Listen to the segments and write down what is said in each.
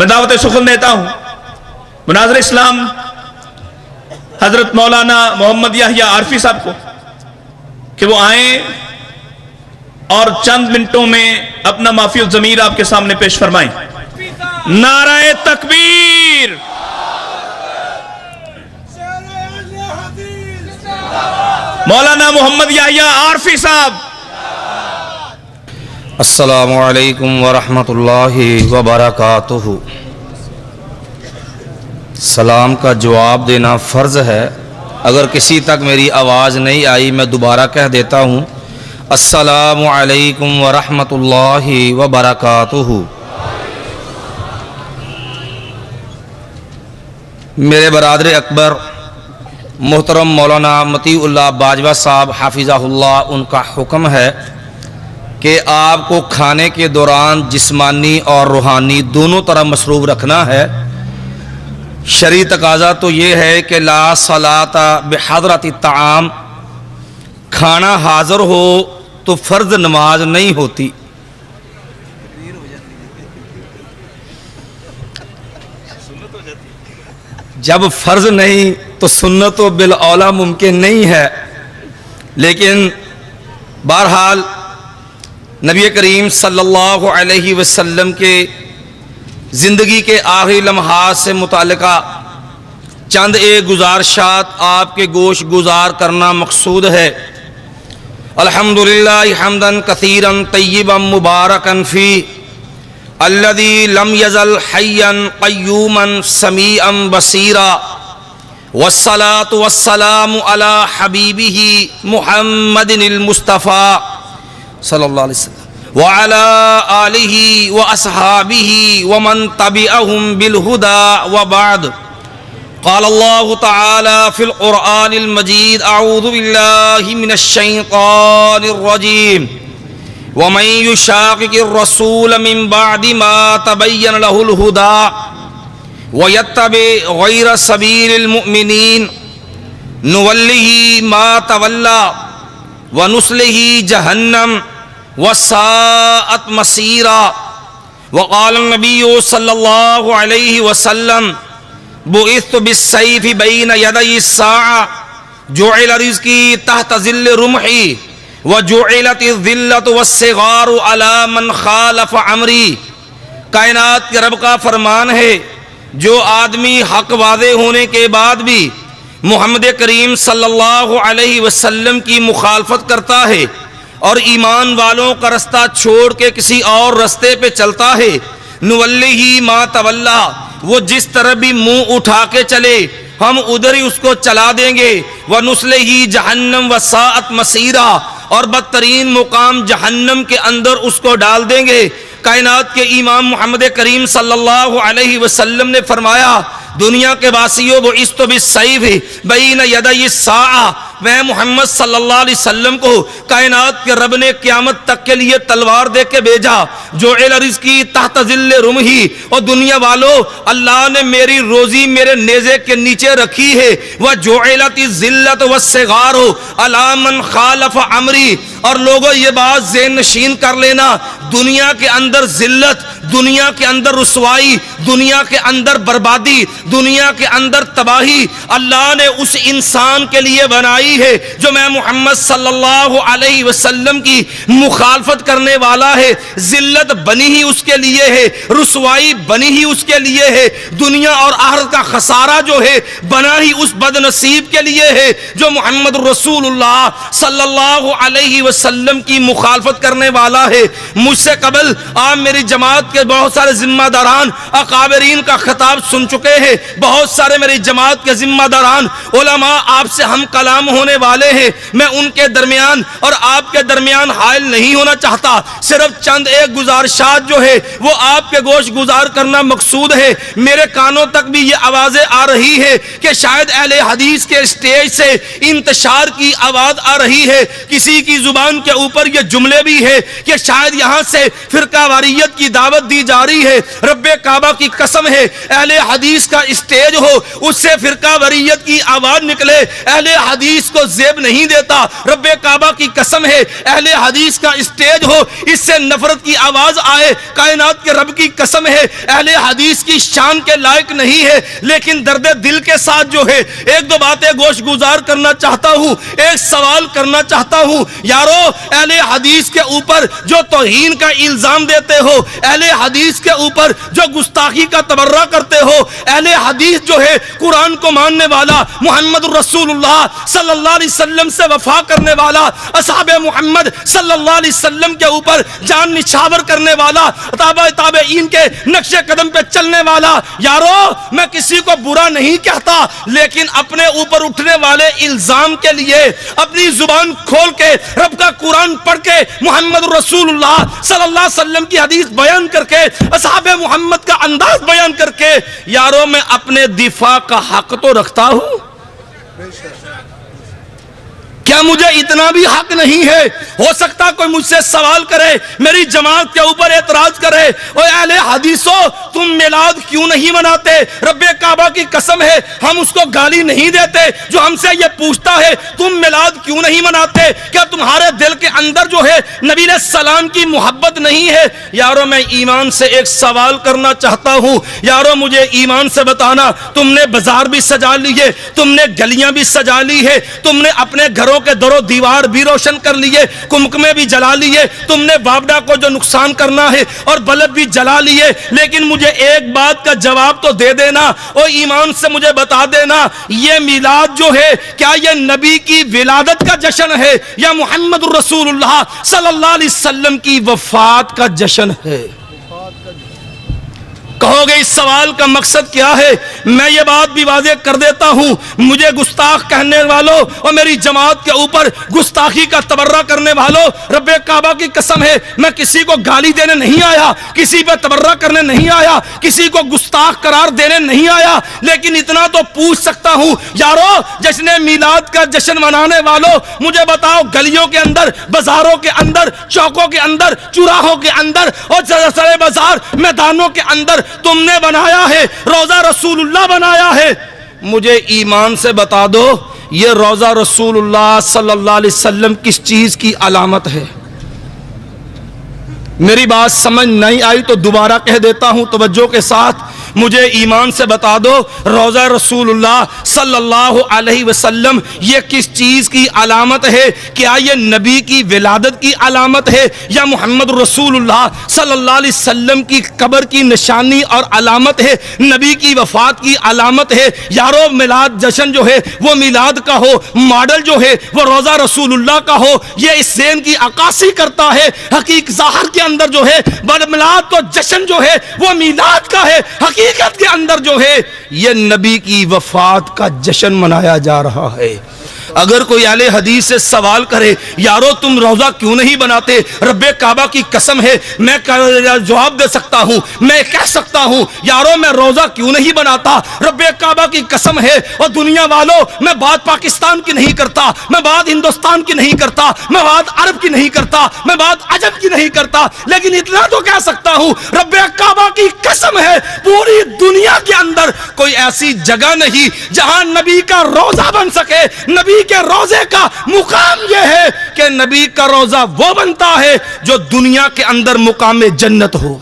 میں دعوت سخن دیتا ہوں مناظر اسلام حضرت مولانا محمد یحییٰ عارفی صاحب کو کہ وہ آئیں اور چند منٹوں میں اپنا مافی الضمیر آپ کے سامنے پیش فرمائیں۔ نعرہ تکبیر، مولانا محمد یحییٰ عارفی صاحب۔ السلام علیکم ورحمۃ اللہ وبرکاتہ۔ سلام کا جواب دینا فرض ہے، اگر کسی تک میری آواز نہیں آئی میں دوبارہ کہہ دیتا ہوں، السلام علیکم ورحمۃ اللہ وبرکاتہ۔ میرے برادر اکبر محترم مولانا مطیع اللہ باجوہ صاحب حافظہ اللہ، ان کا حکم ہے کہ آپ کو کھانے کے دوران جسمانی اور روحانی دونوں طرح مصروف رکھنا ہے۔ شرعی تقاضا تو یہ ہے کہ لا صلاۃ بحضرۃ الطعام، کھانا حاضر ہو تو فرض نماز نہیں ہوتی۔ جب فرض نہیں تو سنت و بالاولیٰ ممکن نہیں ہے، لیکن بہرحال نبی کریم صلی اللہ علیہ وسلم کے زندگی کے آخری لمحات سے متعلقہ چند ایک گزارشات آپ کے گوش گزار کرنا مقصود ہے۔ الحمدللہ حمدا کثیرا طیبا مبارکا فی الذی لم یزل حیا قیوما سمیعا بصیرا، والصلاة والسلام علی حبیبہ محمد المصطفیٰ صلی اللہ علیہ وسلم وعلى آلہ واصحابہ ومن تبعہم بالہدى وبعد۔ قال اللہ تعالی فی القرآن المجید اعوذ باللہ من الشیطان الرجیم ومن یشاقق الرسول من بعد ما تبین له الہدى ویتبع غیر سبیل المؤمنین نولہ ما تولی ونصلہ جہنم وساءت مصیرا۔ وقال النبی صلی اللہ علیہ وسلم بعثت بالسیف بین یدی الساعہ جعل رزقی تحت ظل رمحی وجعلت الذلۃ والصغار علی من خالف امری۔ کائنات کے رب کا فرمان ہے، جو آدمی حق واضح ہونے کے بعد بھی محمد کریم صلی اللہ علیہ وسلم کی مخالفت کرتا ہے اور ایمان والوں کا رستہ چھوڑ کے کسی اور رستے پہ چلتا ہے، نولہ ما تولی، وہ جس طرح بھی منہ اٹھا کے چلے ہم ادھر ہی اس کو چلا دیں گے، ونصلہ جہنم وساءت مصیرا، اور بدترین مقام جہنم کے اندر اس کو ڈال دیں گے۔ کائنات کے امام محمد کریم صلی اللہ علیہ وسلم نے فرمایا، دنیا کے واسیوں بعثت بالسیف بین یدی الساعہ، میں محمد صلی اللہ علیہ وسلم کو کائنات کے رب نے قیامت تک کے لیے تلوار دے کے بھیجا، جعل رزقی تحت ظل رمحی، اور دنیا والو اللہ نے میری روزی میرے نیزے کے نیچے رکھی ہے، وجعلت الذلۃ والصغار علی من خالف امری، اور لوگوں یہ بات ذہن نشین کر لینا، دنیا کے اندر ذلت، دنیا کے اندر رسوائی، دنیا کے اندر بربادی، دنیا کے اندر تباہی اللہ نے اس انسان کے لیے بنائی ہے جو میں محمد صلی اللہ علیہ وسلم کی مخالفت کرنے والا ہے۔ ذلت بنی ہی اس کے لیے ہے، رسوائی بنی ہی اس کے لیے ہے، دنیا اور آخرت کا خسارہ جو ہے بنا ہی اس بد نصیب کے لیے ہے جو محمد رسول اللہ صلی اللہ علیہ وسلم کی مخالفت کرنے والا ہے۔ مجھ سے قبل آپ میری جماعت کے بہت سارے ذمہ داران اکابرین کا خطاب سن چکے ہیں، بہت سارے میری جماعت کے ذمہ داران علماء آپ سے ہم کلام ہونے والے ہیں، میں ان کے درمیان اور آپ کے درمیان حائل نہیں ہونا چاہتا، صرف چند ایک گزارشات جو ہے وہ آپ کے گوش گزار کرنا مقصود ہے۔ میرے کانوں تک بھی یہ آوازیں آ رہی ہے کہ شاید اہل حدیث کے اسٹیج سے انتشار کی آواز آ رہی ہے، کسی کی زبان کے اوپر یہ جملے بھی ہے کہ شاید یہاں سے فرقہ واریت کی دعوت دی جا رہی ہے. رب کعبہ کی قسم ہے اہل حدیث کا اسٹیج ہو اس سے فرقہ واریت کی آواز نکلے, اہل حدیث کو زیب نہیں دیتا. رب کعبہ کی قسم ہے اہل حدیث کا اسٹیج ہو اس سے نفرت کی آواز آئے. کائنات کے رب کی قسم ہے اہل حدیث کی شان کے لائق نہیں ہے, لیکن درد دل کے ساتھ جو ہے ایک دو باتیں گوش گزار کرنا چاہتا ہوں, ایک سوال کرنا چاہتا ہوں. یارو اہل حدیث کے اوپر جو توہین کا الزام دیتے ہو, اہل حدیث کے اوپر جو گستاخی کا تبرہ کرتے ہو, اہل حدیث جو ہے قرآن کو ماننے والا, محمد رسول اللہ صلی اللہ علیہ وسلم سے وفا کرنے والا, اصحاب محمد صلی اللہ علیہ وسلم کے اوپر جان نچھاور کرنے والا, تابعین کے نقش قدم پہ چلنے والا. یارو میں کسی کو برا نہیں کہتا, لیکن اپنے اوپر اٹھنے والے الزام کے لیے اپنی زبان کھول کے رب کا قرآن پڑھ کے محمد رسول اللہ صلی اللہ علیہ وسلم کی حدیث بیان کر کے اصحاب محمد کا انداز بیان کر کے یارو میں اپنے دفاع کا حق تو رکھتا ہوں. کیا مجھے اتنا بھی حق نہیں ہے؟ ہو سکتا کوئی مجھ سے سوال کرے, میری جماعت کے اوپر اعتراض کرے, اوے اہل حدیثو تم میلاد کیوں نہیں مناتے؟ رب کعبہ کی قسم ہے ہم اس کو گالی نہیں دیتے جو ہم سے یہ پوچھتا ہے تم میلاد کیوں نہیں مناتے, کیا تمہارے دل کے اندر جو ہے نبی علیہ السلام کی محبت نہیں ہے؟ یارو میں ایمان سے ایک سوال کرنا چاہتا ہوں. یارو مجھے ایمان سے بتانا, تم نے بازار بھی سجا لی ہے, تم نے گلیاں بھی سجا لی ہے, تم نے اپنے گھروں کے در و دیوار بھی روشن کر لیے, کمکمے بھی جلا لیے, تم نے بابڈا کو جو نقصان کرنا ہے اور بلب بھی جلا لیے, لیکن مجھے ایک بات کا جواب تو دے دینا, اور ایمان سے مجھے بتا دینا یہ میلاد جو ہے کیا یہ نبی کی ولادت کا جشن ہے یا محمد رسول اللہ صلی اللہ علیہ وسلم کی وفات کا جشن ہے؟ کہو گے اس سوال کا مقصد کیا ہے؟ میں یہ بات بھی واضح کر دیتا ہوں, مجھے گستاخ کہنے والوں اور میری جماعت کے اوپر گستاخی کا تبرہ کرنے والوں, رب کعبہ کی قسم ہے میں کسی کو گالی دینے نہیں آیا, کسی پہ تبرہ کرنے نہیں آیا, کسی کو گستاخ قرار دینے نہیں آیا, لیکن اتنا تو پوچھ سکتا ہوں یارو جشن میلاد کا جشن منانے والوں مجھے بتاؤ گلیوں کے اندر, بازاروں کے اندر, چوکوں کے اندر, چوراہوں کے اندر اور سرے بازار میدانوں کے اندر تم نے بنایا ہے, روضہ رسول اللہ بنایا ہے, مجھے ایمان سے بتا دو یہ روضہ رسول اللہ صلی اللہ علیہ وسلم کس چیز کی علامت ہے؟ میری بات سمجھ نہیں آئی تو دوبارہ کہہ دیتا ہوں توجہ کے ساتھ, مجھے ایمان سے بتا دو روضہ رسول اللہ صلی اللہ علیہ وسلم یہ کس چیز کی علامت ہے؟ کیا یہ نبی کی ولادت کی علامت ہے یا محمد رسول اللہ صلی اللہ علیہ وسلم کی قبر کی نشانی اور علامت ہے, نبی کی وفات کی علامت ہے؟ یارو میلاد جشن جو ہے وہ میلاد کا ہو, ماڈل جو ہے وہ روضہ رسول اللہ کا ہو, یہ اس ذہن کی عکاسی کرتا ہے حقیقت ظاہر کے اندر جو ہے میلاد تو جشن جو ہے وہ میلاد کا ہے, حقیقت کے اندر جو ہے یہ نبی کی وفات کا جشن منایا جا رہا ہے. اگر کوئی اہل حدیث سے سوال کرے یارو تم روضہ کیوں نہیں بناتے, رب کعبہ کی قسم ہے میں جواب دے سکتا ہوں, میں کہہ سکتا ہوں یارو میں روضہ کیوں نہیں بناتا, رب کعبہ کی قسم ہے, اور دنیا والوں میں بات پاکستان کی نہیں کرتا, میں بات ہندوستان کی نہیں کرتا, میں بات عرب کی نہیں کرتا, میں بات عجب کی نہیں کرتا, لیکن اتنا تو کہہ سکتا ہوں رب کعبہ کی قسم ہے پوری دنیا کے اندر کوئی ایسی جگہ نہیں جہاں نبی کا روضہ بن سکے. نبی کے روزے کا مقام یہ ہے کہ نبی کا روزہ وہ بنتا ہے جو دنیا کے اندر مقام جنت ہو.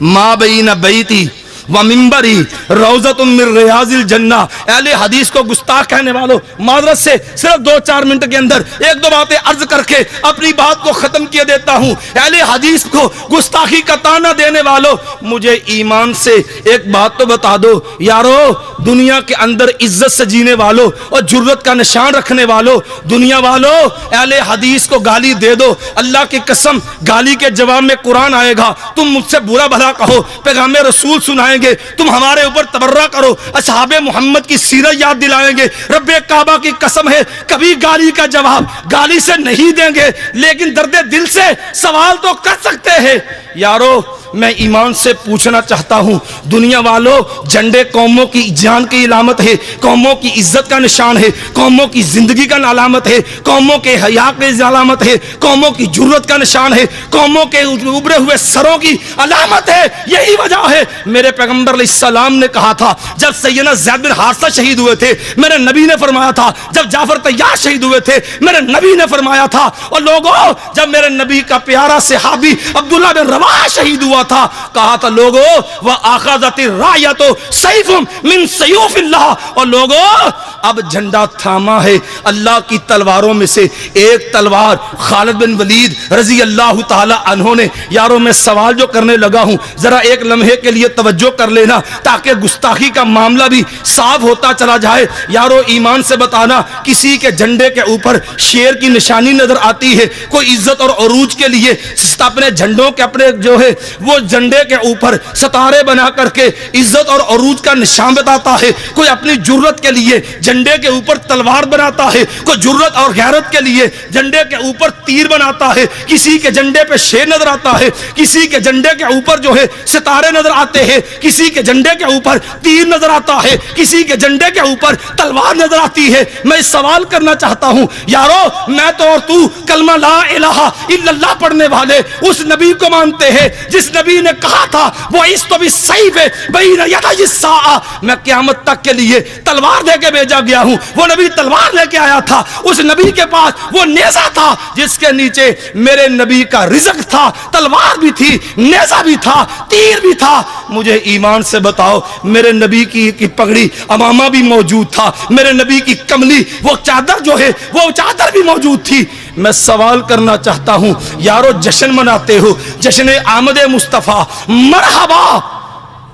ما بین بیتی و منبری روضۃ من ریاض الجنہ. اہل حدیث کو گستاخ کہنے والوں معذرت سے صرف 2-4 منٹ کے اندر ایک دو باتیں عرض کر کے اپنی بات کو ختم کیے دیتا ہوں. اہل حدیث کو گستاخی کا طعنہ دینے والوں مجھے ایمان سے ایک بات تو بتا دو یارو, دنیا کے اندر عزت سے جینے والوں اور جرت کا نشان رکھنے والوں, دنیا والوں اہل حدیث کو گالی دے دو, اللہ کی قسم گالی کے جواب میں قرآن آئے گا, تم مجھ سے برا بھلا کہو, پیغام رسول سنائیں گے, تم ہمارے اوپر تبرہ کرو, اصحاب محمد کی سیرت یاد دلائیں گے, رب کعبہ کی قسم ہے کبھی گالی کا جواب گالی سے نہیں دیں گے, لیکن درد دل سے سوال تو کر سکتے ہیں. یارو میں ایمان سے پوچھنا چاہتا ہوں دنیا والوں، جھنڈے قوموں کی جان کی علامت ہے، قوموں کی عزت کا نشان ہے، قوموں کی زندگی کا علامت ہے، قوموں کے حیا کی علامت ہے، قوموں کی جرت کا نشان ہے، قوموں کے ابھرے ہوئے سروں کی علامت ہے. یہی وجہ ہے میرے پیغمبر علیہ السلام نے کہا تھا جب سیدنا زید بن حارثہ شہید ہوئے تھے، میرے نبی نے فرمایا تھا جب جعفر طیار شہید ہوئے تھے، میرے نبی نے فرمایا تھا، اور لوگوں جب میرے نبی کا پیارا صحابی عبداللہ بن رواحہ شہید ہوا تھا، کہا تھا لوگوں وَأَخَذَتِ الرَّايَةُ سَيْفٌ مِّن سَيُوفِ اللَّهِ، اور لوگوں اب جھنڈا تھاما ہے اللہ کی تلواروں میں سے ایک تلوار خالد بن ولید رضی اللہ تعالی عنہ نے. یاروں میں سوال جو کرنے لگا ہوں ذرا ایک لمحے کے لیے توجہ کر لینا تاکہ گستاخی کا معاملہ بھی صاف ہوتا چلا جائے. یاروں ایمان سے بتانا کسی کے جھنڈے کے اوپر شیر کی نشانی نظر آتی ہے، کوئی عزت اور عروج کے لیے اپنے جھنڈوں کے اپنے جو ہے وہ جھنڈے کے اوپر ستارے بنا کر کے عزت اور عروج کا نشان بتاتا ہے، کوئی اپنی جرت کے لیے جھنڈے کے اوپر تلوار بناتا ہے، کوئی جرت اور غیرت کے لیے جھنڈے کے اوپر تیر بناتا ہے، کسی کے جھنڈے پہ شیر نظر آتا ہے، کسی کے جھنڈے کے اوپر جو ہے ستارے نظر آتے ہیں، کسی کے جھنڈے کے اوپر تیر نظر آتا ہے، کسی کے جھنڈے کے اوپر تلوار نظر آتی ہے. میں سوال کرنا چاہتا ہوں یارو میں تو اور تو کلمہ لا الہ الا اللہ پڑھنے والے اس نبی کو مانتے ہیں جس نبی نے کہا تھا وہ استو بالسیف بین یدی الساعہ، میں قیامت تک کے لیے تلوار دے کے بھیجا گیا ہوں. وہ نبی تلوار لے کے آیا تھا، اس نبی کے پاس وہ نیزہ تھا جس کے نیچے میرے نبی کا رزق تھا، تلوار بھی تھی، نیزہ بھی تھا، تیر بھی تھا. مجھے ایمان سے بتاؤ میرے نبی کی پگڑی امامہ بھی موجود تھا، میرے نبی کی کملی وہ چادر جو ہے وہ چادر بھی موجود تھی. میں سوال کرنا چاہتا ہوں یارو جشن مناتے ہو، جشن آمد مصطفیٰ مرحبا،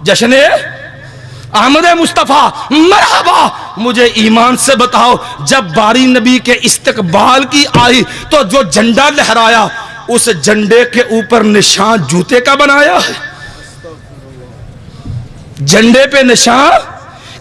جشن آمد مصطفیٰ مرحبا. مجھے ایمان سے بتاؤ جب باری نبی کے استقبال کی آئی تو جو جھنڈا لہرایا اس جھنڈے کے اوپر نشان جوتے کا بنایا ہے، جھنڈے پہ نشان.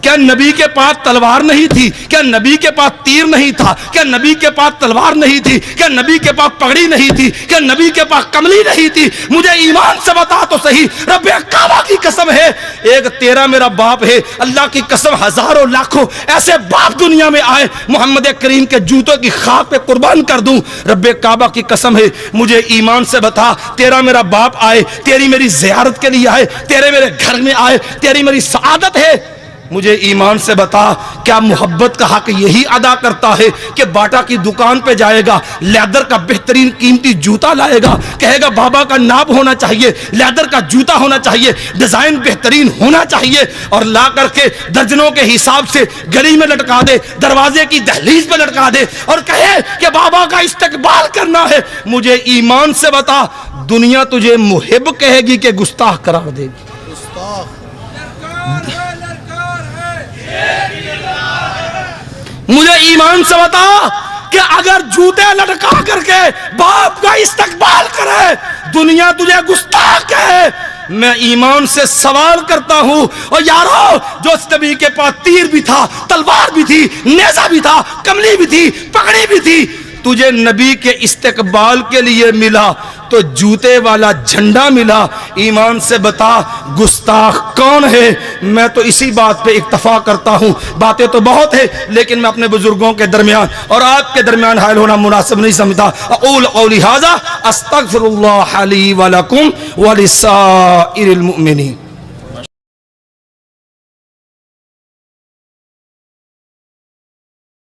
کیا نبی کے پاس تلوار نہیں تھی؟ کیا نبی کے پاس تیر نہیں تھا؟ کیا نبی کے پاس تلوار نہیں تھی؟ کیا نبی کے پاس پگڑی نہیں تھی؟ کیا نبی کے پاس کملی نہیں تھی؟ مجھے ایمان سے بتا تو صحیح، رب کعبہ کی قسم ہے ایک تیرا میرا باپ ہے، اللہ کی قسم ہزاروں لاکھوں ایسے باپ دنیا میں آئے محمد کریم کے جوتوں کی خاک پہ قربان کر دوں. رب کعبہ کی قسم ہے مجھے ایمان سے بتا تیرا میرا باپ آئے، تیری میری زیارت کے لیے آئے، تیرے میرے گھر میں آئے، تیری میری سعادت ہے. مجھے ایمان سے بتا کیا محبت کا حق یہی ادا کرتا ہے کہ باٹا کی دکان پہ جائے گا، لیدر کا بہترین قیمتی جوتا لائے گا، کہے گا بابا کا ناب ہونا چاہیے، لیدر کا جوتا ہونا چاہیے، ڈیزائن بہترین ہونا چاہیے، اور لا کر کے درجنوں کے حساب سے گلی میں لٹکا دے، دروازے کی دہلیز پہ لٹکا دے اور کہے کہ بابا کا استقبال کرنا ہے. مجھے ایمان سے بتا دنیا تجھے محب کہے گی کہ گستاخ قرار دے گی؟ مجھے ایمان سے بتا کہ اگر جوتے لٹکا کر کے باپ کا استقبال کرے دنیا تجھے گستاخ کہے. میں ایمان سے سوال کرتا ہوں اور یارو جو اس نبی کے پاس تیر بھی تھا، تلوار بھی تھی، نیزہ بھی تھا، کملی بھی تھی، پگڑی بھی تھی، تجھے نبی کے استقبال کے لیے ملا تو جوتے والا جھنڈا ملا. ایمان سے بتا گستاخ کون ہے؟ میں تو اسی بات پہ اکتفا کرتا ہوں. باتیں تو بہت ہے لیکن میں اپنے بزرگوں کے درمیان اور آپ کے درمیان حائل ہونا مناسب نہیں سمجھتا. اقول قولی ھذا استغفر اللہ لی ولکم ولسائر المؤمنین.